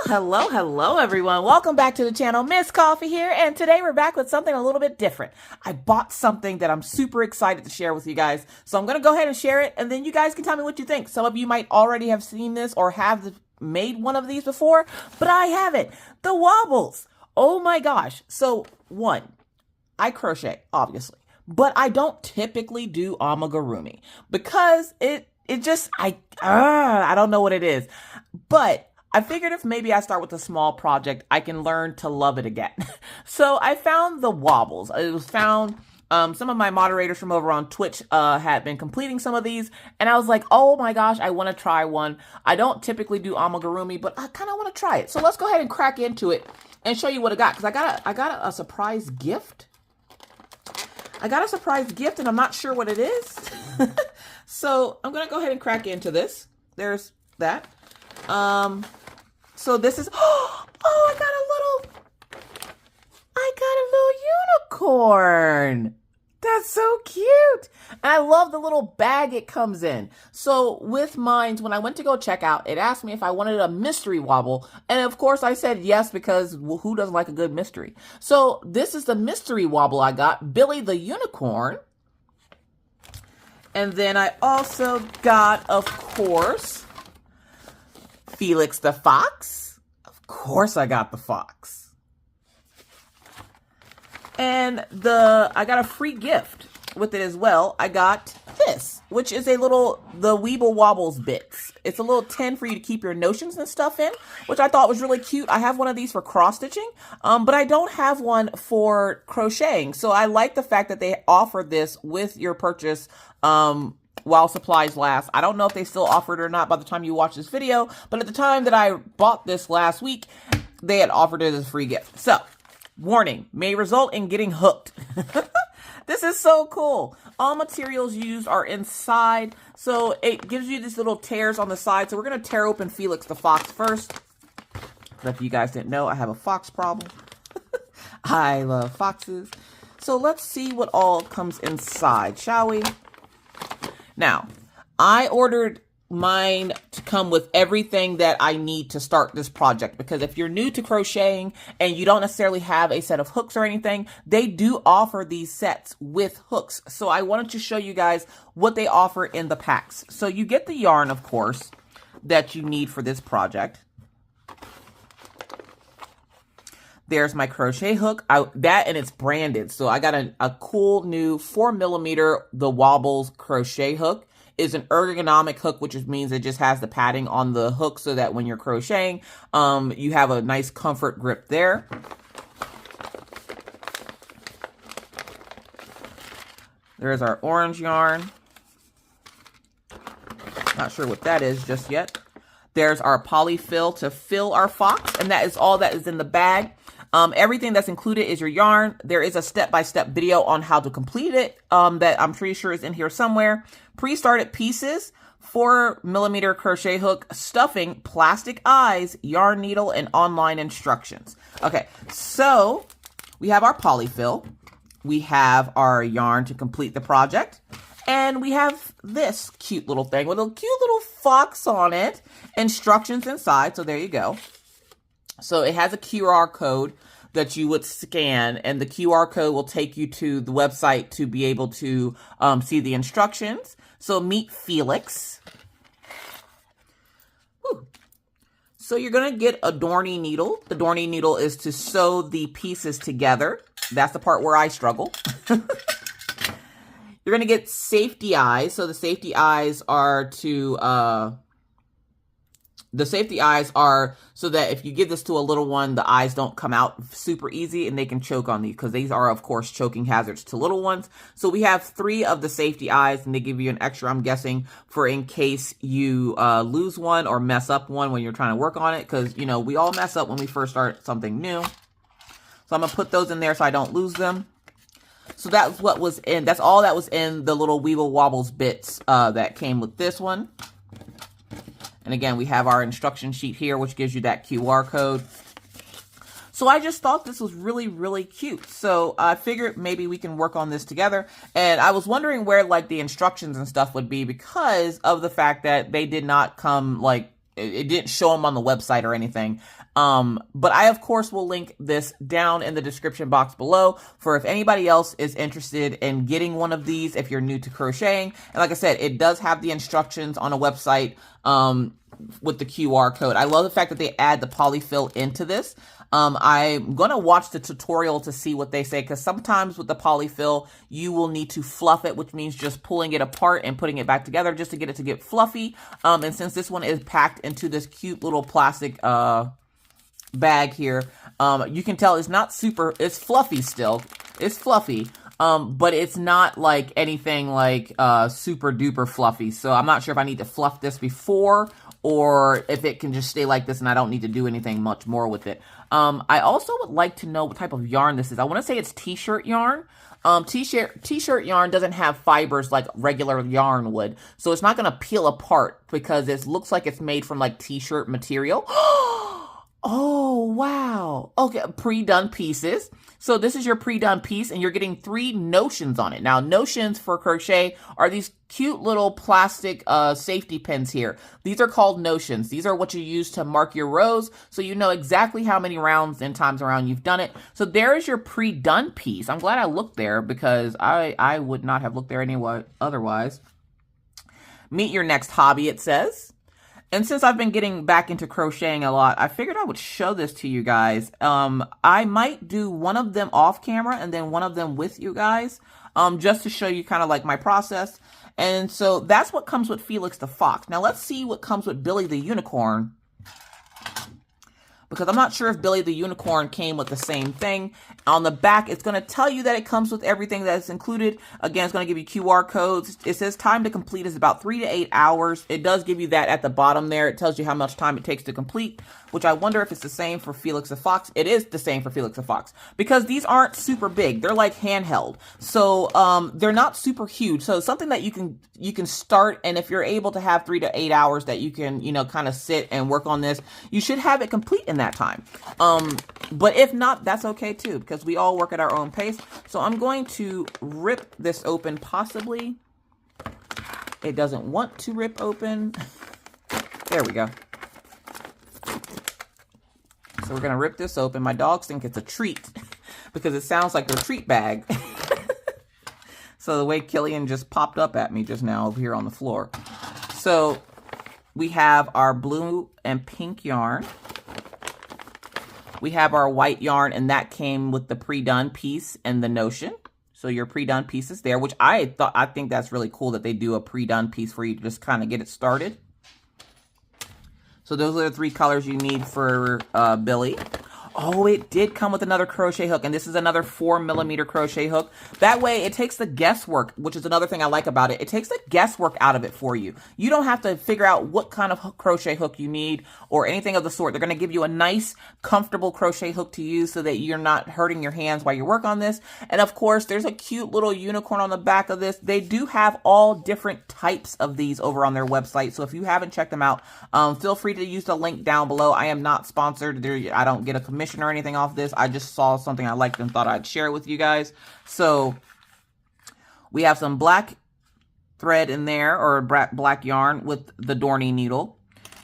Hello everyone. Welcome back to the channel. Miss Coffee here, and today we're back with something a little bit different. I bought something that I'm super excited to share with you guys, so I'm gonna go ahead and share it, and then you guys can tell me what you think. Some of you might already have seen this or have made one of these before, but I haven't. The Wobbles. Oh my gosh. So one, I crochet, obviously, but I don't typically do amigurumi because I don't know what it is, but I figured if maybe I start with a small project, I can learn to love it again. So I found the Wobbles. It was found, some of my moderators from over on Twitch had been completing some of these, and I was like, oh my gosh, I want to try one. I don't typically do amigurumi, but I kind of want to try it. So let's go ahead and crack into it and show you what I got, because I got a surprise gift. I got a surprise gift, and I'm not sure what it is. So I'm going to go ahead and crack into this. There's that. So this is, oh, I got a little unicorn. That's so cute. And I love the little bag it comes in. So with mine, when I went to go check out, it asked me if I wanted a mystery wobble. And of course I said yes, because who doesn't like a good mystery? So this is the mystery wobble I got, Billy the unicorn. And then I also got, of course, Felix the fox. Of course I got the fox. And I got a free gift with it as well. I got this, which is the Weeble Wobbles bits. It's a little tin for you to keep your notions and stuff in, which I thought was really cute. I have one of these for cross stitching, but I don't have one for crocheting. So I like the fact that they offer this with your purchase, while supplies last. I don't know if they still offer it or not by the time you watch this video, but at the time that I bought this last week, they had offered it as a free gift. So, warning, may result in getting hooked. This is so cool. All materials used are inside, so it gives you these little tears on the side. So we're going to tear open Felix the fox first. But if you guys didn't know, I have a fox problem. I love foxes. So let's see what all comes inside, shall we? Now, I ordered mine to come with everything that I need to start this project, because if you're new to crocheting and you don't necessarily have a set of hooks or anything, they do offer these sets with hooks. So I wanted to show you guys what they offer in the packs. So you get the yarn, of course, that you need for this project. There's my crochet hook, that and it's branded. So I got a cool new 4mm, the Wobbles crochet hook. Is an ergonomic hook, which means it just has the padding on the hook so that when you're crocheting, you have a nice comfort grip there. There's our orange yarn. Not sure what that is just yet. There's our polyfill to fill our fox, and that is all that is in the bag. Everything that's included is your yarn. There is a step-by-step video on how to complete it that I'm pretty sure is in here somewhere. Pre-started pieces, 4mm crochet hook, stuffing, plastic eyes, yarn needle, and online instructions. Okay, so we have our polyfill. We have our yarn to complete the project. And we have this cute little thing with a cute little fox on it. Instructions inside, so there you go. So it has a QR code that you would scan, and the QR code will take you to the website to be able to see the instructions. So meet Felix. Whew. So you're going to get a dorny needle. The dorny needle is to sew the pieces together. That's the part where I struggle. You're going to get safety eyes. So the safety eyes are so that if you give this to a little one, the eyes don't come out super easy and they can choke on these, because these are, of course, choking hazards to little ones. So we have 3 of the safety eyes, and they give you an extra, I'm guessing, for in case you lose one or mess up one when you're trying to work on it, because, you know, we all mess up when we first start something new. So I'm going to put those in there so I don't lose them. So that's what was in, that's all that was in the little Weeble Wobbles bits that came with this one. And again, we have our instruction sheet here, which gives you that QR code. So I just thought this was really, really cute. So I figured maybe we can work on this together. And I was wondering where like the instructions and stuff would be because of the fact that they did not come like, it didn't show them on the website or anything. But I, of course, will link this down in the description box below for if anybody else is interested in getting one of these if you're new to crocheting. And like I said, it does have the instructions on a website with the QR code. I love the fact that they add the polyfill into this. I'm going to watch the tutorial to see what they say, because sometimes with the polyfill, you will need to fluff it, which means just pulling it apart and putting it back together just to get it to get fluffy. And since this one is packed into this cute little plastic bag here, you can tell it's not super, it's fluffy still. It's fluffy. But it's not like anything like super duper fluffy. So I'm not sure if I need to fluff this before or if it can just stay like this and I don't need to do anything much more with it. I also would like to know what type of yarn this is. I want to say it's t-shirt yarn. T-shirt yarn doesn't have fibers like regular yarn would. So it's not going to peel apart because it looks like it's made from like t-shirt material. Oh, wow. Okay, pre-done pieces. So this is your pre-done piece and you're getting 3 notions on it. Now, notions for crochet are these cute little plastic safety pins here. These are called notions. These are what you use to mark your rows so you know exactly how many rounds and times around you've done it. So there is your pre-done piece. I'm glad I looked there because I would not have looked there anyway otherwise. Meet your next hobby, it says. And since I've been getting back into crocheting a lot, I figured I would show this to you guys. I might do one of them off camera and then one of them with you guys, just to show you kind of like my process. And so that's what comes with Felix the Fox. Now let's see what comes with Billy the Unicorn, because I'm not sure if Billy the Unicorn came with the same thing. On the back, it's going to tell you that it comes with everything that's included. Again, it's going to give you QR codes. It says time to complete is about 3 to 8 hours. It does give you that at the bottom there. It tells you how much time it takes to complete, which I wonder if it's the same for Felix the Fox. It is the same for Felix the Fox because these aren't super big. They're like handheld. So they're not super huge. So it's something that you can start, and if you're able to have 3 to 8 hours that you can, you know, kind of sit and work on this, you should have it complete in that time. But if not, that's okay too, because we all work at our own pace. So I'm going to rip this open, possibly. It doesn't want to rip open. There we go. So we're going to rip this open. My dogs think it's a treat because it sounds like their treat bag. So the way Killian just popped up at me just now over here on the floor. So we have our blue and pink yarn. We have our white yarn, and that came with the pre-done piece and the notion. So your pre-done piece is there, which I think that's really cool that they do a pre-done piece for you to just kind of get it started. So those are the 3 colors you need for Billy. Oh, it did come with another crochet hook, and this is another 4mm crochet hook. That way, it takes the guesswork, which is another thing I like about it. It takes the guesswork out of it for you. You don't have to figure out what kind of crochet hook you need or anything of the sort. They're going to give you a nice, comfortable crochet hook to use so that you're not hurting your hands while you work on this. And of course, there's a cute little unicorn on the back of this. They do have all different types of these over on their website. So if you haven't checked them out, feel free to use the link down below. I am not sponsored. I don't get a commission or anything off this. I just saw something I liked and thought I'd share it with you guys. So we have some black thread in there, or black yarn with the Dorney needle.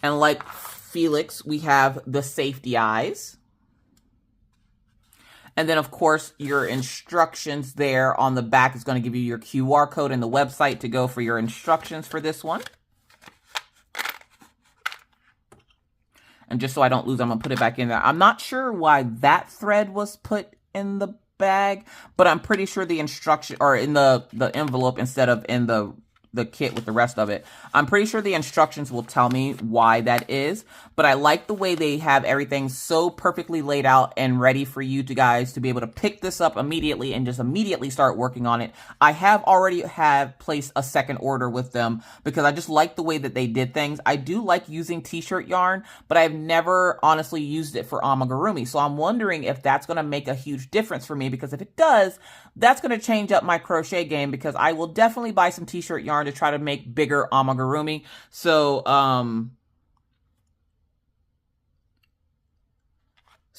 And like Felix, we have the safety eyes. And then, of course, your instructions there on the back is going to give you your QR code and the website to go for your instructions for this one. And just so I don't lose, I'm going to put it back in there. I'm not sure why that thread was put in the bag, but I'm pretty sure the instruction, or in the envelope instead of in the kit with the rest of it. I'm pretty sure the instructions will tell me why that is, but I like the way they have everything so perfectly laid out and ready for you guys to be able to pick this up immediately and just immediately start working on it. I have already placed a second order with them because I just like the way that they did things. I do like using t-shirt yarn, but I've never honestly used it for amigurumi. So I'm wondering if that's going to make a huge difference for me, because if it does, that's going to change up my crochet game, because I will definitely buy some t-shirt yarn to try to make bigger amigurumi. So,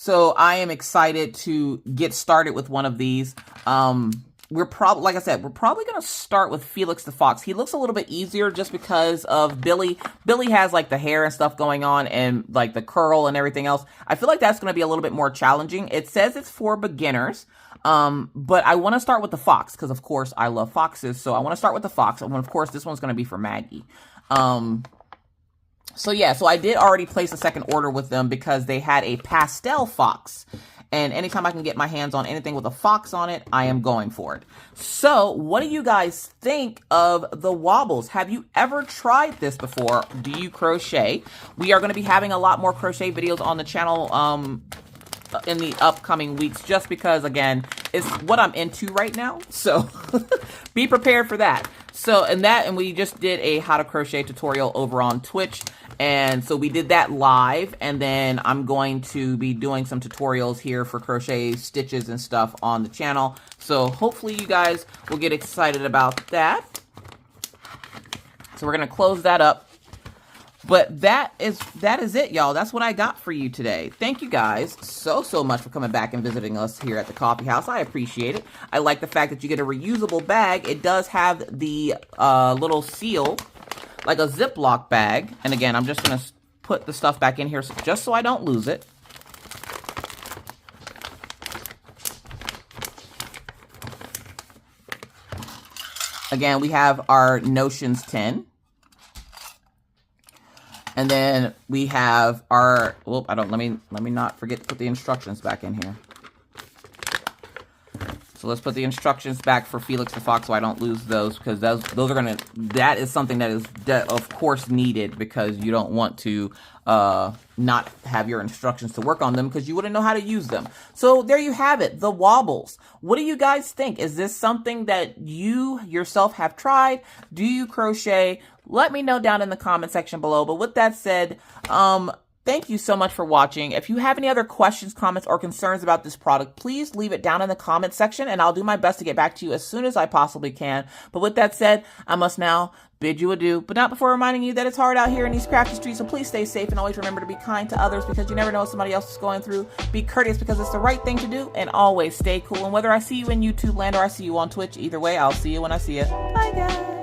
So I am excited to get started with one of these. We're probably, like I said, we're probably going to start with Felix the Fox. He looks a little bit easier just because of Billy. Billy has like the hair and stuff going on and like the curl and everything else. I feel like that's going to be a little bit more challenging. It says it's for beginners. But I want to start with the fox because of course I love foxes. So I want to start with the fox. And of course this one's going to be for Maggie. So yeah, so I did already place a second order with them because they had a pastel fox. And anytime I can get my hands on anything with a fox on it, I am going for it. So what do you guys think of the Wobbles? Have you ever tried this before? Do you crochet? We are going to be having a lot more crochet videos on the channel in the upcoming weeks, just because, again, it's what I'm into right now. So be prepared for that. So, and we just did a how to crochet tutorial over on Twitch. And so we did that live, and then I'm going to be doing some tutorials here for crochet stitches and stuff on the channel. So hopefully you guys will get excited about that. So we're going to close that up. But that is it, y'all. That's what I got for you today. Thank you guys so much for coming back and visiting us here at the coffee house. I appreciate it. I like the fact that you get a reusable bag. It does have the little seal, like a Ziploc bag. And again, I'm just going to put the stuff back in here just so I don't lose it. Again, we have our Notions tin. And then we have our, let me not forget to put the instructions back in here. So let's put the instructions back for Felix the Fox so I don't lose those, because those are going to, that is something that is of course needed, because you don't want to not have your instructions to work on them because you wouldn't know how to use them. So there you have it, the Wobbles. What do you guys think? Is this something that you yourself have tried? Do you crochet? Let me know down in the comment section below. But with that said, thank you so much for watching. If you have any other questions, comments, or concerns about this product, please leave it down in the comment section, and I'll do my best to get back to you as soon as I possibly can. But with that said, I must now bid you adieu, but not before reminding you that it's hard out here in these crafty streets, so please stay safe and always remember to be kind to others, because you never know what somebody else is going through. Be courteous because it's the right thing to do, and always stay cool. And whether I see you in YouTube land or I see you on Twitch, either way, I'll see you when I see you. Bye, guys.